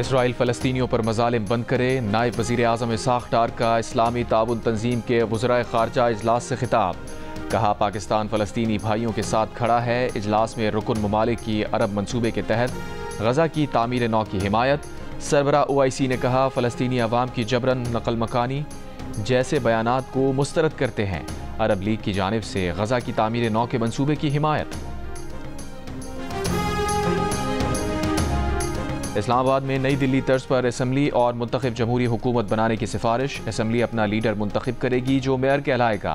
Israel फ़लस्तीनियों पर मज़ालिम बंद करे। नायब वज़ीर आज़म इसहाक़ डार का इस्लामी ताउन तंजीम के वज़राए ख़ारजा इजलास से खिताब। कहा, पाकिस्तान फ़लस्तीनी भाइयों के साथ खड़ा है। इजलास में रुकन ममालिक की अरब मनसूबे के तहत गज़ा की तामीर नौ की हिमायत। सरबरा OIC ने कहा, फ़लस्तीनी अवाम की जबरन नकल मकानी जैसे बयानात को मुस्तरद करते हैं। अरब लीग की जानिब से गज़ा की तामीर नौ के मनसूबे की हिमायत। इस्लामाबाद में नई दिल्ली तर्ज पर असम्बली और मुंतखब जमहूरी हुकूमत बनाने की सिफारिश। असम्बली अपना लीडर मुंतखब करेगी जो मेयर कहलाएगा।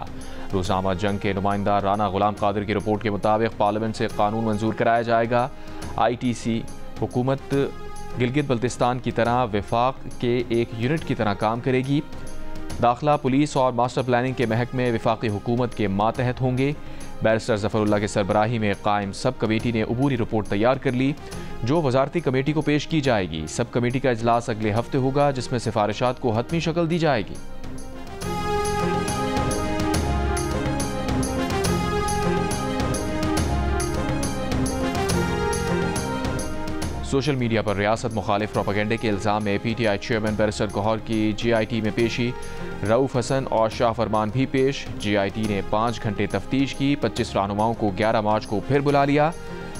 रोज़नामा जंग के नुमाइंदा राना गुलाम कादिर की रिपोर्ट के मुताबिक पार्लियामेंट से कानून मंजूर कराया जाएगा। ITC हुकूमत गिलगित बल्तिस्तान की तरह विफाक के एक यूनिट की तरह काम करेगी। दाखिला, पुलिस और मास्टर प्लानिंग के महकमे विफाकी हुकूमत के मातहत होंगे। बैरिस्टर ज़फ़रुल्लाह की सरबराही में कायम सब कमेटी ने अबूरी रिपोर्ट तैयार कर ली जो वजारती कमेटी को पेश की जाएगी। सब कमेटी का इजलास अगले हफ्ते होगा जिसमें सिफारिशात को हतमी शक्ल दी जाएगी। सोशल मीडिया पर रियासत मुखालिफ प्रोपेगेंडे के इल्ज़ाम में PTI चेयरमैन बैरिस्टर गौहर की GIT में पेशी। रऊफ हसन और शाह फरमान भी पेश। GIT ने 5 घंटे तफ्तीश की। 25 रहनुमाओं को 11 मार्च को फिर बुला लिया।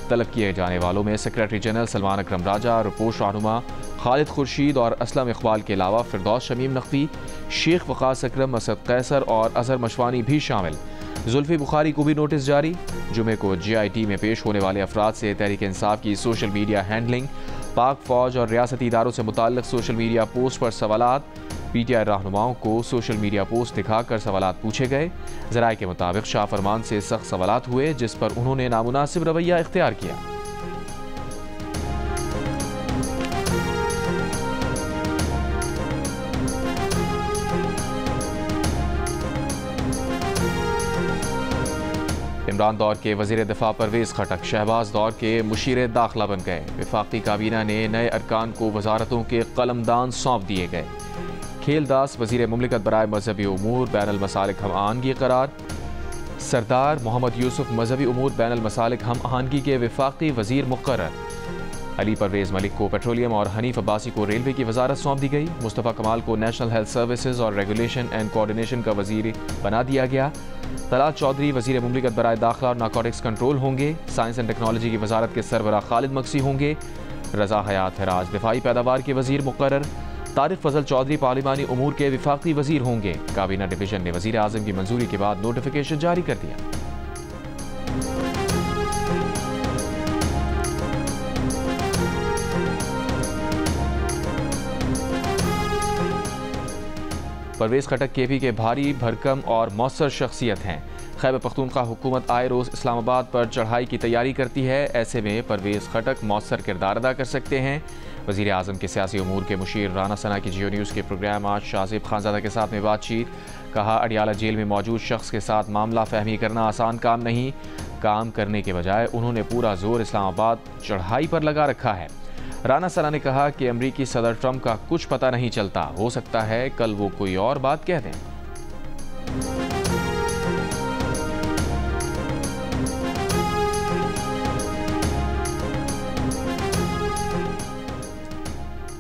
तलब किए जाने वालों में सेक्रेटरी जनरल सलमान अकरम राजा, रुपोश रहनुमा खालिद खुर्शीद और असलम इकबाल के अलावा फिरदौस शमीम नकवी, शेख वक़ास अकरम, मसद कैसर और अजहर मशवानी भी शामिल। जुल्फी बुखारी को भी नोटिस जारी। जुमे को GIT में पेश होने वाले अफराद से तहरीक इंसाफ की सोशल मीडिया हैंडलिंग, पाक फौज और रियासती इदारों से मुताल्लिक सोशल मीडिया पोस्ट पर सवालात। PTI रहनुमाओं को सोशल मीडिया पोस्ट दिखाकर सवालात पूछे गए। ज़राए के मुताबिक शाह फरमान से सख्त सवालात हुए जिस पर उन्होंने नामुनासिब रवैया इख्तियार किया। इमरान दौर के वज़ीर दिफा परवेज़ खटक शहबाज दौर के मुशीर दाखिला बन गए। वफाकी काबीना ने नए अरकान को वजारतों के कलमदान सौंप दिए गए। खेलदास वज़ीर मुमलिकत बराए मजहबी उमूर बैनुल मसालिक हम आहंगी करार। सरदार मोहम्मद यूसुफ मजहबी उमूर बैनुल मसालिक हम आहंगी के वफाकी वज़ीर मुक़र्रर। अली परवेज़ मलिक को पेट्रोलियम और हनीफ अब्बासी को रेलवे की वजारत सौंप दी गई। मुस्तफ़ा कमाल को नेशनल हेल्थ सर्विसेज और रेगुलेशन एंड कोऑर्डिनेशन का वज़ीर बना दिया गया। तलाल चौधरी वज़ीर मुमलिकत बराए दाखिला और नारकोटिक्स कंट्रोल होंगे। साइंस एंड टेक्नोलॉजी की वजारत के सरबराह खालिद मक्सी होंगे। रज़ा हयात हराज दिफाई पैदावार के वज़ीर मुक़र्रर। तारिक फजल चौधरी पार्लिमानी उमूर के विफाकी वज़ीर होंगे। काबीना डिवीज़न ने वज़ीर आज़म की मंजूरी के बाद नोटिफिकेशन जारी कर दिया। परवेज़ खटक KP के भारी भरकम और मौसर शख्सियत हैं। खैबर पख्तूनख्वा हुकूमत आए रोज़ इस्लामाबाद पर चढ़ाई की तैयारी करती है। ऐसे में परवेज़ खटक मौसर किरदार अदा कर सकते हैं। वज़ीर आज़म के सियासी उमूर के मुशीर राना सना की जियो न्यूज़ के प्रोग्राम आज शाहज़ेब खानज़ादा के साथ में बातचीत। कहा, अडियाला जेल में मौजूद शख्स के साथ मामला फहमी करना आसान काम नहीं। काम करने के बजाय उन्होंने पूरा जोर इस्लामाबाद चढ़ाई पर लगा रखा है। राना सना ने कहा कि अमरीकी सदर ट्रंप का कुछ पता नहीं चलता, हो सकता है कल वो कोई और बात कह दें।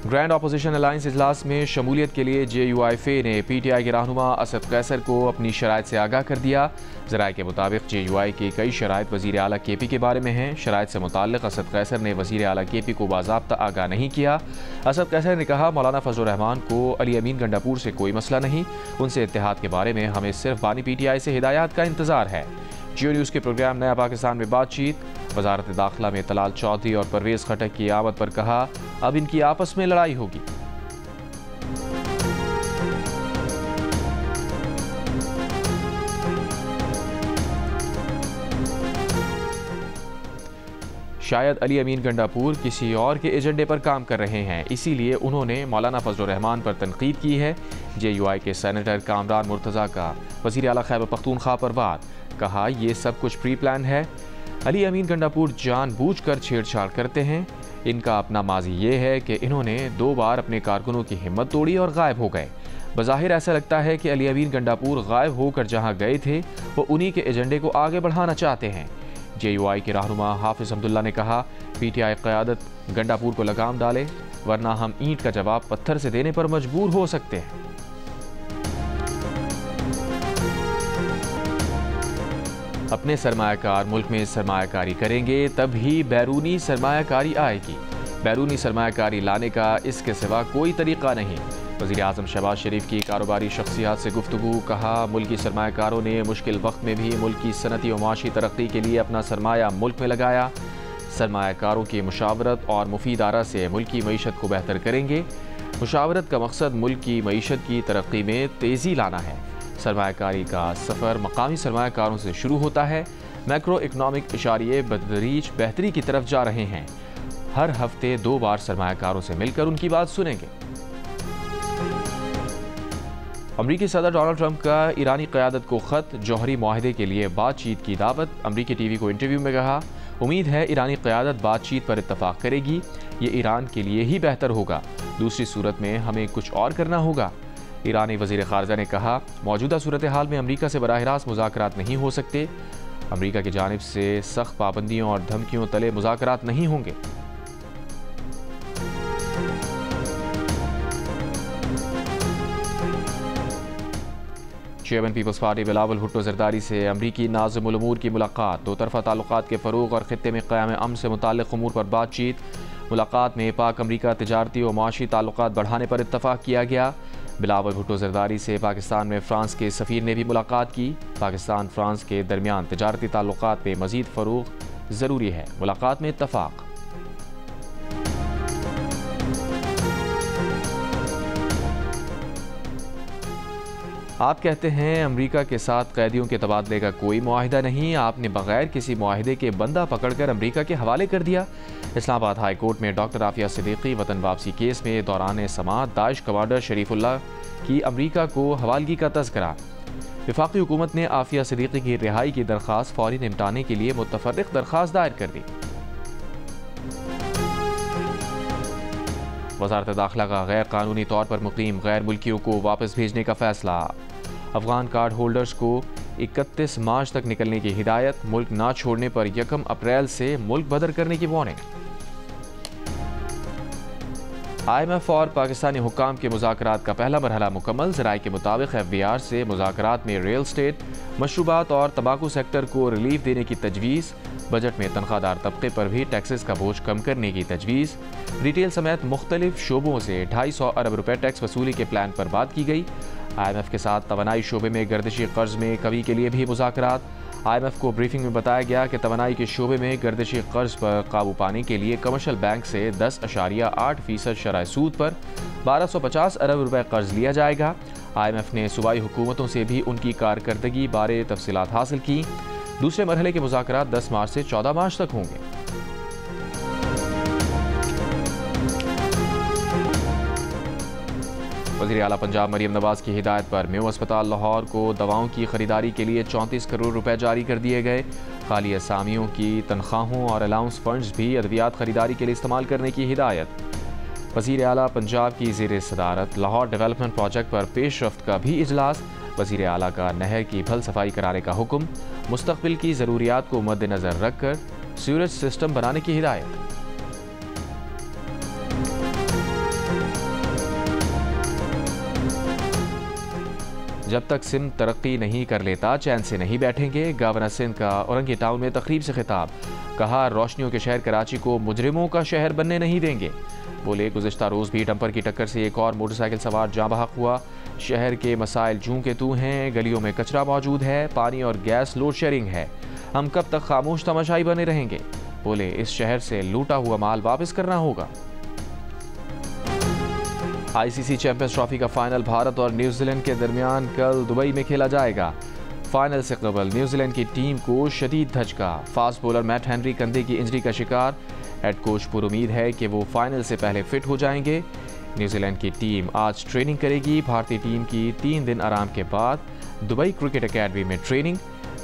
ग्रैंड अपोजिशन अलायंस इजलास में शमूलियत के लिए JUIF ने PTI के रहनुमा असद कैसर को अपनी शराइत से आगाह कर दिया। ज़राए के मुताबिक JUI की कई शराइत वज़ीर आला KP के बारे में हैं। शराइत से मुताल्लिक़ असद कैसर ने वज़ीर आला KP को बाज़ाब्ता आगाह नहीं किया। असद कैसर ने कहा, मौलाना फजल रहमान को अली अमीन गंडापुर से कोई मसला नहीं, उनसे इत्तेहाद के बारे में हमें सिर्फ बानी PTI से हिदायत का इंतज़ार है। जियो न्यूज़ के प्रोग्राम नया पाकिस्तान में बातचीत। वजारत दाखिला में तलाल चौधरी और परवेज़ खटक की आमद पर कहा, अब इनकी आपस में लड़ाई होगी। शायद अली अमीन गंडापुर किसी और के एजेंडे पर काम कर रहे हैं, इसीलिए उन्होंने मौलाना फजल रहमान पर तनकीद की है। JUI के सेनेटर कामरान मुर्तज़ा का वज़ीर आला खैबर पख्तूनख्वा पर वार। कहा, ये सब कुछ प्री प्लान है। अली अमीन गंडापुर जानबूझकर छेड़छाड़ करते हैं। इनका अपना माजी ये है कि इन्होंने 2 बार अपने कारकुनों की हिम्मत तोड़ी और गायब हो गए। बज़ाहिर ऐसा लगता है कि अली अमीन गंडापुर गायब होकर जहां गए थे वो उन्हीं के एजेंडे को आगे बढ़ाना चाहते हैं। JUI के रहनुमा हाफिज अब्दुल्ला ने कहा, PTI क़यादत गंडापुर को लगाम डाले, वरना हम ईंट का जवाब पत्थर से देने पर मजबूर हो सकते हैं। अपने सरमायाकार मुल्क में सरमायाकारी करेंगे तभी बैरूनी सरमायाकारी आएगी। बैरूनी सरमायाकारी लाने का इसके सिवा कोई तरीका नहीं। वज़ीर आज़म शहबाज शरीफ की कारोबारी शख्सियात से गुफ्तगू। कहा, मुल्की सरमायाकारों ने मुश्किल वक्त में भी मुल्क की सनती और माशी तरक्की के लिए अपना सरमाया मुल्क में लगाया। सरमायाकारों की मुशावरत और मुफीद आरा से मुल्क की मईशत को बेहतर करेंगे। मुशावरत का मकसद मुल्क की मईशत की तरक्की में तेज़ी लाना है। सरमायाकारी का सफ़र मकामी सरमायाकारों से शुरू होता है। मैक्रो इकनॉमिक इशारे बतदरीज बेहतरी की तरफ जा रहे हैं। हर हफ्ते 2 बार सरमायाकारों से मिलकर उनकी बात सुनेंगे। अमरीकी सदर डोनाल्ड ट्रंप का ईरानी क़यादत को ख़त, जौहरी मुआहदे के लिए बातचीत की दावत। अमरीकी TV को इंटरव्यू में कहा, उम्मीद है ईरानी क़यादत बातचीत पर इत्तफ़ाक़ करेगी। ये ईरान के लिए ही बेहतर होगा, दूसरी सूरत में हमें कुछ और करना होगा। ईरानी वज़ीर ख़ारजा ने कहा, मौजूदा सूरत हाल में अमरीका से बराह रास्त मुज़ाकरात नहीं हो सकते। अमरीका की जानिब से सख्त पाबंदियों और धमकियों तले मुज़ाकरात नहीं होंगे। Chairman Peoples Party Bilawal Bhutto Zardari से अमरीकी नाज़िमुल उमूर की मुलाकात। दो तरफ़ा ताल्लुकात के फ़रोग़ और ख़ित्ते में क़याम अमन से मुताल्लिक़ उमूर पर बातचीत। मुलाकात में पाक अमरीका तिजारती और माशी ताल्लुकात बढ़ाने पर इत्तफ़ाक़ किया गया। बिलावल भुट्टो ज़रदारी से पाकिस्तान में फ़्रांस के सफ़ीर ने भी मुलाकात की। पाकिस्तान फ़्रांस के दरमियान तिजारती ताल्लुकात में मज़ीद फ़रोग़ ज़रूरी है। मुलाकात में इत्तफ़ाक़। आप कहते हैं अमेरिका के साथ कैदियों के तबादले का कोई मुआहिदा नहीं। आपने बगैर किसी मुआहिदे के बंदा पकड़कर अमेरिका के हवाले कर दिया। इस्लामाबाद हाई कोर्ट में डॉक्टर आफिया सिद्दीकी वतन वापसी केस में दौरान समाअत दाइश कमांडर शरीफुल्लाह की अमेरिका को हवालगी का तज़किरा। वफाकी हुकूमत ने आफिया सिद्दीकी की रिहाई की दरख्वास्त फौरी निपटाने के लिए मुतफर्रिक दरख्वास्त दायर कर दी। वज़ारत दाखिला का गैर कानूनी तौर पर मुकीम गैर मुल्कियों को वापस भेजने का फैसला। अफगान कार्ड होल्डर्स को 31 मार्च तक निकलने की हिदायत। मुल्क ना छोड़ने पर 1 अप्रैल से मुल्क बदर करने की वार्निंग। IMF और पाकिस्तानी हुक्काम के मुज़ाकरात का पहला मरहला मुकम्मल। ज़राए के मुताबिक FBR से मुज़ाकरात में रियल स्टेट, मशरूबात और तंबाकू सेक्टर को रिलीफ देने की तजवीज़। बजट में तनख्वाहदार तबके पर भी टैक्सेस का बोझ कम करने की तजवीज़। रिटेल समेत मुख्तलिफ शोबों से 250 अरब रुपए टैक्स वसूली के प्लान पर बात की गई। IMF के साथ तवानाई शोबे में गर्दिशी कर्ज में कमी के लिए भी मुज़ाकरात। IMF को ब्रीफिंग में बताया गया कि तवानाई के शोबे में गर्दिशी कर्ज पर काबू पाने के लिए कमर्शियल बैंक से 10.8% शरह सूद पर 1250 अरब रुपए कर्ज लिया जाएगा। IMF ने सूबाई हुकूमतों से भी उनकी कारकर्दगी बारे तफसीलात हासिल की। दूसरे मरहले के मुज़ाकरात 10 मार्च से 14 मार्च तक होंगे। वज़ीर आला पंजाब मरियम नवाज की हिदायत पर मेयो अस्पताल लाहौर को दवाओं की खरीदारी के लिए 34 करोड़ रुपए जारी कर दिए गए। खाली असामियों की तनख्वाहों और अलाउंस फंड्स भी अद्वियात खरीदारी के लिए इस्तेमाल करने की हिदायत। वज़ीर आला पंजाब की ज़ेर सदारत लाहौर डेवलपमेंट प्रोजेक्ट पर पेशरफ्त का भी इजलास। वज़ीर आला का नहर की भल सफाई कराने का हुक्म। मुस्तक़बिल की ज़रूरियात को मद्देनज़र रखकर सीवरेज सिस्टम बनाने की हिदायत। जब तक सिंध तरक्की नहीं कर लेता चैन से नहीं बैठेंगे। गवर्नर सिंध का औरंगी टाउन में तकरीब से खिताब। कहा, रोशनियों के शहर कराची को मुजरिमों का शहर बनने नहीं देंगे। बोले, गुज़िश्ता रोज़ भी डंपर की टक्कर से एक और मोटरसाइकिल सवार जाँ बहक हुआ। शहर के मसाइल जूं के तू हैं। गलियों में कचरा मौजूद है, पानी और गैस लोड शेयरिंग है। हम कब तक खामोश तमाशाई बने रहेंगे। बोले, इस शहर से लूटा हुआ माल वापस करना होगा। ICC चैंपियंस ट्रॉफी का फाइनल भारत और न्यूजीलैंड के दरमियान कल दुबई में खेला जाएगा। फाइनल से कबल न्यूजीलैंड की टीम को शदीद धचका। फास्ट बॉलर मैट हेनरी कंधे की इंजरी का शिकार। हेड कोच पुरुमीद है कि वो फाइनल से पहले फिट हो जाएंगे। न्यूजीलैंड की टीम आज ट्रेनिंग करेगी। भारतीय टीम की 3 दिन आराम के बाद दुबई क्रिकेट अकेडमी में ट्रेनिंग।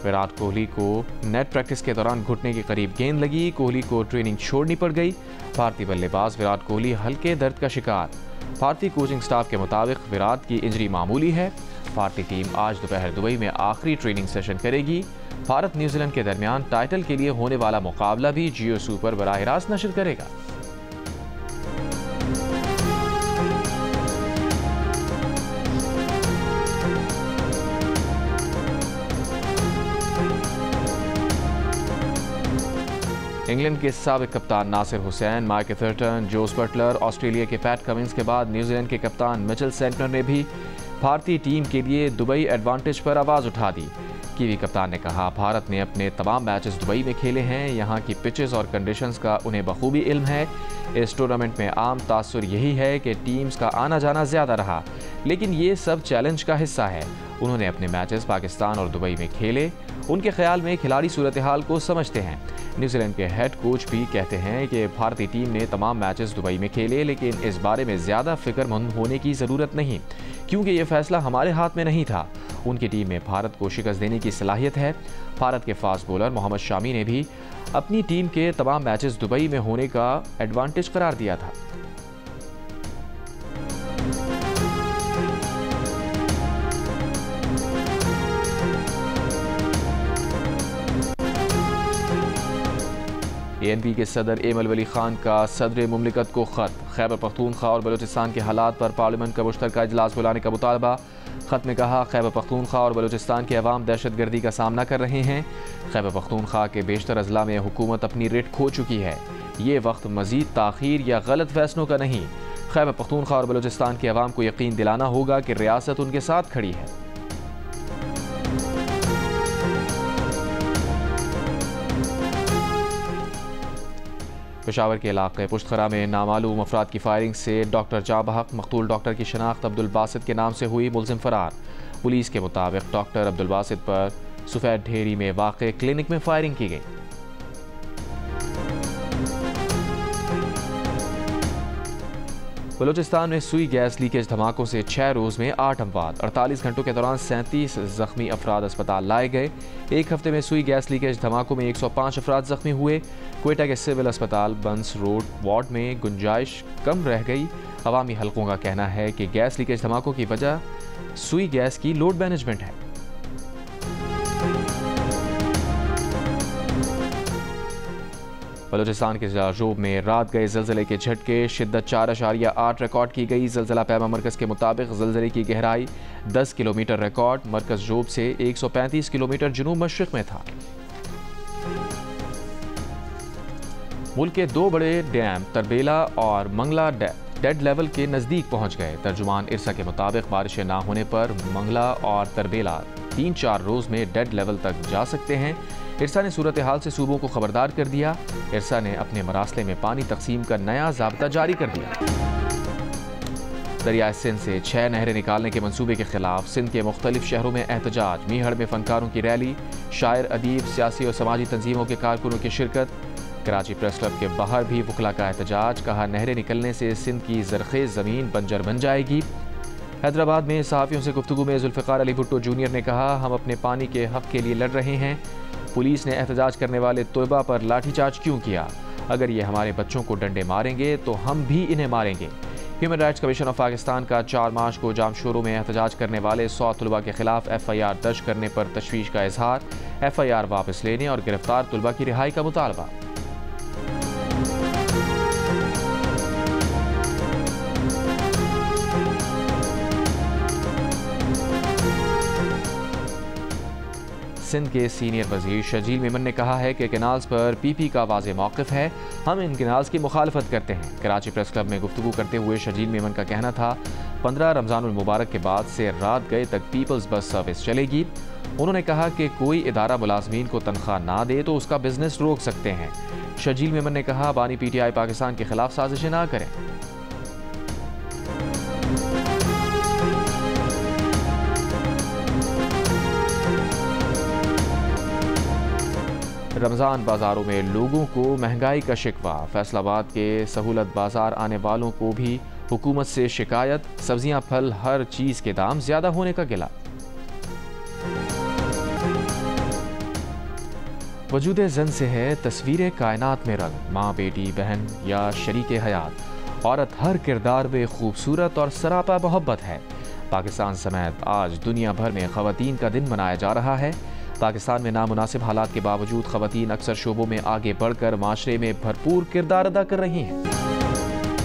विराट कोहली को नेट प्रैक्टिस के दौरान घुटने के करीब गेंद लगी। कोहली को ट्रेनिंग छोड़नी पड़ गई। भारतीय बल्लेबाज विराट कोहली हल्के दर्द का शिकार। भारतीय कोचिंग स्टाफ के मुताबिक विराट की इंजरी मामूली है। भारतीय टीम आज दोपहर दुबई में आखिरी ट्रेनिंग सेशन करेगी। भारत न्यूजीलैंड के दरमियान टाइटल के लिए होने वाला मुकाबला भी जियो सुपर बराह रास्त नशर करेगा। इंग्लैंड के साबिक कप्तान Nasir Hussain, Mike Atherton, Jos Buttler, Australia के पैट कमिंस के बाद न्यूजीलैंड के कप्तान मिचेल सेंटनर ने भी भारतीय टीम के लिए दुबई एडवांटेज पर आवाज़ उठा दी। कीवी कप्तान ने कहा, भारत ने अपने तमाम मैचेस दुबई में खेले हैं, यहाँ की पिचेस और कंडीशंस का उन्हें बखूबी इल्म है। इस टूर्नामेंट में आम तासुर यही है कि टीम्स का आना जाना ज़्यादा रहा, लेकिन ये सब चैलेंज का हिस्सा है। उन्होंने अपने मैचेस पाकिस्तान और दुबई में खेले। उनके ख्याल में खिलाड़ी सूरत हाल को समझते हैं। न्यूजीलैंड के हेड कोच भी कहते हैं कि भारतीय टीम ने तमाम मैचेस दुबई में खेले, लेकिन इस बारे में ज़्यादा फिक्रमंद होने की ज़रूरत नहीं, क्योंकि ये फैसला हमारे हाथ में नहीं था। उनकी टीम में भारत को शिकस्त देने की सलाहियत है। भारत के फास्ट बॉलर मोहम्मद शामी ने भी अपनी टीम के तमाम मैचेस दुबई में होने का एडवांटेज करार दिया था। ANP के सदर एमल वली खान का सदर मुमलिकत को खत। खैबर पख्तूनख्वा और बलूचिस्तान के हालात पर पार्लियामेंट का मुश्तरका इजलास बुलाने का मुतालबा। खत में कहा, खैबर पख्तूनख्वा और बलूचिस्तान के अवाम दहशत गर्दी का सामना कर रहे हैं। खैबर पख्तूनख्वा के बेशतर अजला में हुकूमत अपनी रिट खो चुकी है। ये वक्त मजीद ताख़ीर या गलत फैसलों का नहीं। खैबर पख्तूनख्वा और बलूचिस्तान के अवाम को यकीन दिलाना होगा कि रियासत उनके साथ खड़ी है। पेशावर के इलाके पुश्तखरा में नामालूम अफराद की फायरिंग से डॉक्टर जाँ बहक। मकतूल डॉक्टर की शनाख्त अब्दुल बासित के नाम से हुई, मुलजिम फरार। पुलिस के मुताबिक डॉक्टर अब्दुल बासित पर सफ़ेद ढेरी में वाक़े क्लिनिक में फायरिंग की गई। बलूचिस्तान में सुई गैस लीकेज धमाकों से 6 रोज़ में 8 अमवात। 48 घंटों के दौरान 37 जख्मी अफराद अस्पताल लाए गए। एक हफ्ते में सुई गैस लीकेज धमाकों में 105 अफराद जख्मी हुए। क्वेटा के सिविल अस्पताल बंस रोड वार्ड में गुंजाइश कम रह गई। अवामी हलकों का कहना है कि गैस लीकेज धमाकों की वजह सुई गैस की लोड मैनेजमेंट है। बलूचिस्तान के जाजोब में रात गए ज़लज़ले के झटके। शिद्दत 4.8 रिकॉर्ड की गई। ज़लज़ला पैमा मरकज़ के मुताबिक ज़लज़ले की गहराई 10 किलोमीटर रिकॉर्ड। मरकज़ जोब से 135 किलोमीटर जनूब मशरिक़ में था। मुल्क के 2 बड़े डैम तरबेला और मंगला डेड लेवल के नज़दीक पहुँच गए। तर्जुमान इरसा के मुताबिक बारिशें ना होने पर मंगला और तरबेला 3-4 रोज़ में डेड लेवल तक जा सकते हैं। इरसा ने सूरत हाल से सूबों को खबरदार कर दिया। इरसा ने अपने मरासले में पानी तकसीम का नया ज़ाब्ता जारी कर दिया। दरियाए सिंध से 6 नहरें निकालने के मंसूबे के खिलाफ सिंध के मुख्तलिफ शहरों में एहतजाज। मीहड़ में फनकारों की रैली। शायर, अदीब, सियासी और समाजी तंजीमों के कारकुनों की शिरकत। कराची प्रेस क्लब के बाहर भी वकला का एहतजाज। कहा, नहरें निकलने से सिंध की ज़रख़ेज़ ज़मीन बंजर बन जाएगी। हैदराबाद में सहाफ़ियों से गुफ्तगू में जुल्फ़िकार अली भुट्टो जूनियर ने कहा, हम अपने पानी के हक़ के लिए लड़ रहे हैं। पुलिस ने एहतजाज करने वाले तलबा पर लाठीचार्ज क्यों किया? अगर ये हमारे बच्चों को डंडे मारेंगे तो हम भी इन्हें मारेंगे। Human rights commission of Pakistan का 4 मार्च को जामशोरों में एहतजाज करने वाले 100 तलबा के खिलाफ FIR दर्ज करने पर तशवीश का इजहार। FIR वापस लेने और गिरफ्तार तलबा की रिहाई का मुतालबा। सिंध के सीनियर वजीर शजील मेमन ने कहा है कि कैनाल्स पर PP का वाज़े मौक़िफ़ है। हम इन कैनाल्स की मुखालफत करते हैं। कराची प्रेस क्लब में गुफ्तगू करते हुए शजील मेमन का कहना था, 15 रमज़ानुल मुबारक के बाद से रात गए तक पीपल्स बस सर्विस चलेगी। उन्होंने कहा कि कोई इदारा मुलाजमीन को तनख्वाह ना दे तो उसका बिजनेस रोक सकते हैं। शजील मेमन ने कहा, बानी PTI पाकिस्तान के खिलाफ साजिशें ना करें। रमज़ान बाज़ारों में लोगों को महंगाई का शिकवा। फैसलाबाद के सहूलत बाज़ार आने वालों को भी हुकूमत से शिकायत। सब्जियां, फल, हर चीज़ के दाम ज़्यादा होने का गिला। वजूद ज़न से है तस्वीर कायनात में रंग। माँ, बेटी, बहन या शरीके हयात, औरत हर किरदार में खूबसूरत और सरापा मोहब्बत है। पाकिस्तान समेत आज दुनिया भर में ख़वातीन का दिन मनाया जा रहा है। पाकिस्तान में नामुनासिब हालात के बावजूद खवातीन अक्सर शोबों में आगे बढ़कर माशरे में भरपूर किरदार अदा कर रही हैं।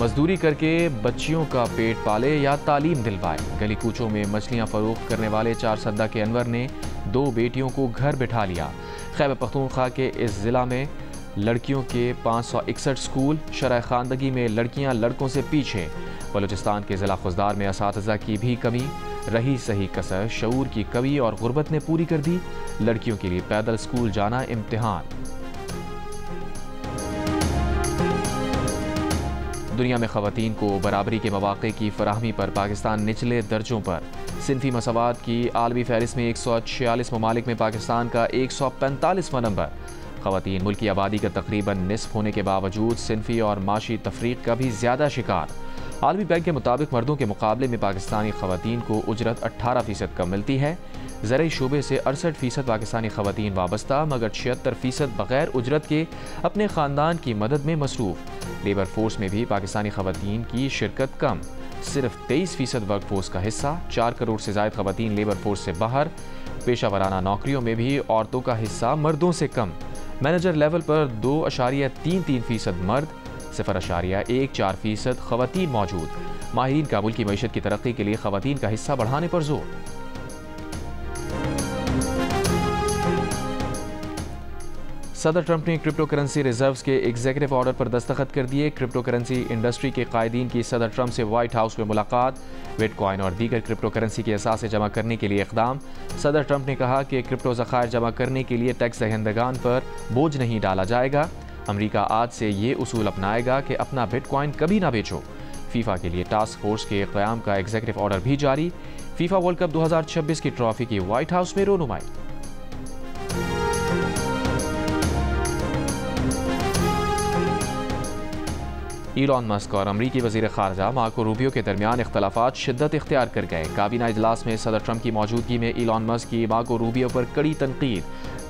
मजदूरी करके बच्चियों का पेट पाले या तालीम दिलवाए। गली कूचों में मछलियां फरोख्त करने वाले 4 सद्दा के अनवर ने 2 बेटियों को घर बिठा लिया। खैबर पख्तूनख्वा के इस जिला में लड़कियों के 561 स्कूल, शरह खानदगी में लड़कियां लड़कों से पीछे। बलूचिस्तान के जिला खुजदार में असातिज़ा की भी कमी, रही सही कसर, शऊर की कमी और गुर्बत ने पूरी कर दी लड़कियों के लिए पैदल स्कूल जाना इम्तिहान। दुनिया में खवातीन को बराबरी के मौक़े की फराहमी पर पाकिस्तान निचले दर्जों पर। सिनफी मसावात की आलमी फहरिस्त में 146 ममालिक में पाकिस्तान का 145वां नंबर। खवातीन मुल्की आबादी का तकरीबन निस्फ होने के बावजूद सिनफी और माशी तफरीक का भी ज़्यादा शिकार। आलमी बैंक के मुताबिक मर्दों के मुकाबले में पाकिस्तानी खवातीन को उजरत 18% कम मिलती है। ज़राई शोबे से 68% पाकिस्तानी खवातीन वाबस्ता, मगर 76% बगैर उजरत के अपने ख़ानदान की मदद में मसरूफ़। लेबर फोर्स में भी पाकिस्तानी खवातीन की शिरकत कम, सिर्फ 23% वर्क फोर्स का हिस्सा। 4 करोड़ से ज़ायद खवातीन लेबर फोर्स से बाहर। पेशा वराना नौकरियों में भी औरतों का हिस्सा मर्दों से कम। मैनेजर लेवल पर 2.33% मर्द, 0.14% खवातीन मौजूद। माहिरीन का मुल्क की मईशत की तरक्की के लिए खवातीन का हिस्सा बढ़ाने पर जोर। सदर ट्रंप ने क्रिप्टो करेंसी रिजर्व्स के एग्जीक्यूटिव ऑर्डर पर दस्तखत कर दिए। क्रिप्टो करेंसी इंडस्ट्री के कायदीन की सदर ट्रंप से व्हाइट हाउस में मुलाकात। बिटकॉइन और दीगर क्रिप्टो करेंसी के असासे जमा करने के लिए इक़दाम। सदर ट्रंप ने कहा कि क्रिप्टो ज़खायर जमा करने के लिए टैक्स दहिंदगान पर बोझ नहीं डाला जाएगा। अमरीका आज से ये उसूल अपनाएगा कि अपना बिटकॉइन कभी ना बेचो। फीफा के लिए टास्क फोर्स के क़याम का एग्जीक्यूटिव ऑर्डर भी जारी। फीफा वर्ल्ड कप 2026 की ट्रॉफी की व्हाइट हाउस में रोनुमाई। इलॉन मस्क और अमरीकी वज़ीर ख़ारजा मार्को रूबियो के दरमियान इख्तलाफात शिद्दत इख्तियार कर गए। काबीना इजलास में सदर ट्रंप की मौजूदगी में इलॉन मस्क की मार्को रूबियो पर कड़ी तनकीद।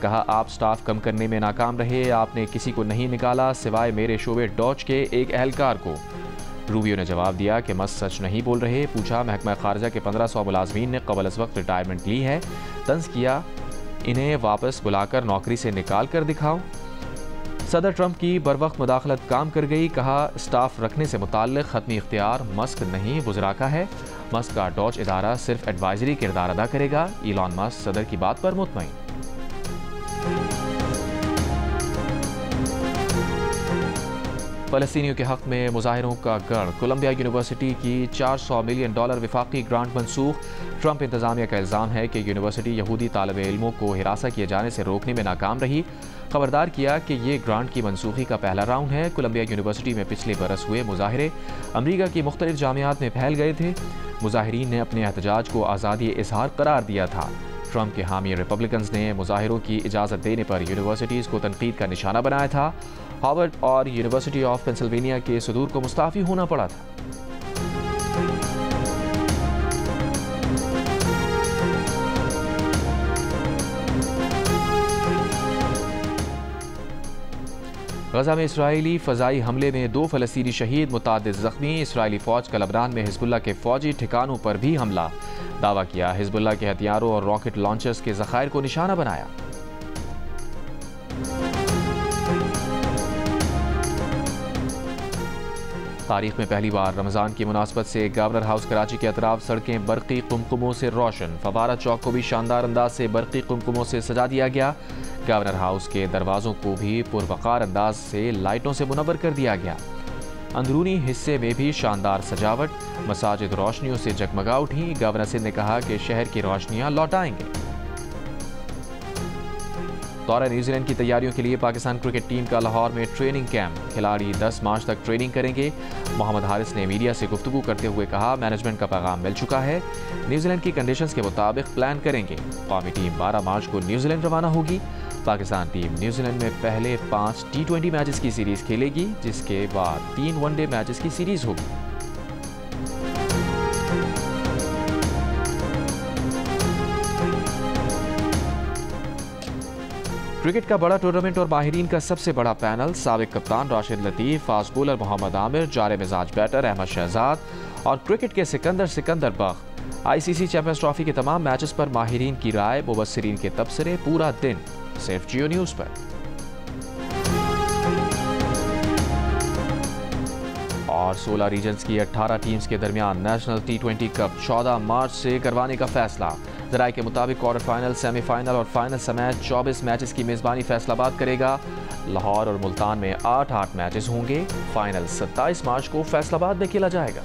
कहा, आप स्टाफ कम करने में नाकाम रहे, आपने किसी को नहीं निकाला सिवाय मेरे शोबे डॉज के एक एहलकार को। रूबियो ने जवाब दिया कि मस्क सच नहीं बोल रहे। पूछा, महकमा ख़ारजा के 1500 मुलाजमीन ने क़बल अज़ वक्त रिटायरमेंट ली है। तंज़ किया, इन्हें वापस बुलाकर नौकरी से निकाल कर दिखाओ। सदर ट्रंप की बरवक्त मुदाखलत काम कर गई। कहा, स्टाफ रखने से मुताल्लिक़ ख़त्मी इख्तियार मस्क नहीं वज़रा का है। मस्क का डॉज इदारा सिर्फ एडवाइजरी किरदार अदा करेगा। इलॉन मस्क सदर की बात पर मुतमईन। फ़लस्तीनियों के हक़ में मुजाहिरों का गढ़। कोलंबिया यूनिवर्सिटी की $400 मिलियन वफाकी ग्रांट मनसूख। ट्रंप इंतज़ामिया का इल्ज़ाम है कि यूनिवर्सिटी यहूदी तालिब इल्मों को हिरासा किए जाने से रोकने में नाकाम रही। खबरदार किया कि ये ग्रांट की मनसूखी का पहला राउंड है। कोलंबिया यूनिवर्सिटी में पिछले बरस हुए मुजाहिरे अमरीका की मुख्तलिफ जामियात में फैल गए थे। मुजाहिरीन ने अपने एहतजाज को आज़ादी इजहार करार दिया था। ट्रंप के हामी रिपब्लिकन्स ने मुजाहिरों की इजाज़त देने पर यूनिवर्सिटीज़ को तनकीद का निशाना बनाया था। हार्वर्ड और यूनिवर्सिटी ऑफ पेंसिल्वेनिया के सदूर को मुस्ताफ़ी होना पड़ा था। गजा में इसराइली फ़ज़ाई हमले में 2 फ़लस्तीनी शहीद, मुतादिद ज़ख्मी। इसराइली फ़ौज का लबनान में हिज़्बुल्लाह के फ़ौजी ठिकानों पर भी हमला। दावा किया, हिज़्बुल्लाह के हथियारों और रॉकेट लॉन्चर्स के ज़खायर को निशाना बनाया। तारीख में पहली बार रमज़ान की मुनासबत से गवर्नर हाउस कराची के अतराफ सड़कें बरक़ी कुमकुमों से रोशन। फवारा चौक को भी शानदार अंदाज से बरक़ी कुमकुमों से सजा दिया गया। गवर्नर हाउस के दरवाज़ों को भी पुरवकार अंदाज से लाइटों से मुनव्वर कर दिया गया। अंदरूनी हिस्से में भी शानदार सजावट, मसाजिद रोशनियों से जगमगा उठी। गवर्नर सिंध ने कहा कि शहर की रोशनियां लौटाएंगे। दौरे न्यूजीलैंड की तैयारियों के लिए पाकिस्तान क्रिकेट टीम का लाहौर में ट्रेनिंग कैंप। खिलाड़ी 10 मार्च तक ट्रेनिंग करेंगे। मोहम्मद हारिस ने मीडिया से गुफ्तगू करते हुए कहा, मैनेजमेंट का पैगाम मिल चुका है, न्यूजीलैंड की कंडीशंस के मुताबिक प्लान करेंगे। कौमी टीम 12 मार्च को न्यूजीलैंड रवाना होगी। पाकिस्तान टीम न्यूजीलैंड में पहले 5 T20 मैचेस की सीरीज खेलेगी, जिसके बाद 3 वनडे मैचेस की सीरीज होगी। क्रिकेट का बड़ा टूर्नामेंट और माहिरीन का सबसे बड़ा पैनल। साबिक कप्तान राशिद लतीफ़, फास्ट बॉलर मोहम्मद आमिर, जारे मिजाज बैटर अहमद शहजाद और क्रिकेट के सिकंदर बख्त आईसीसी चैंपियंस ट्रॉफी के तमाम मैचेस पर माहिरीन की राय, मुबस्सिरीन के तबसरे, पूरा दिन सिर्फ जियो न्यूज़ पर। और 16 रीजन्स की 18 टीम्स के दरमियान नेशनल T20 कप 14 मार्च से करवाने का फैसला। ज़राए के मुताबिक क्वार्टर फाइनल, सेमीफाइनल और फाइनल समेत 24 मैचेस की मेज़बानी फैसलाबाद करेगा। लाहौर और मुल्तान में 8-8 मैचेस होंगे। फाइनल 27 मार्च को फैसलाबाद में खेला जाएगा।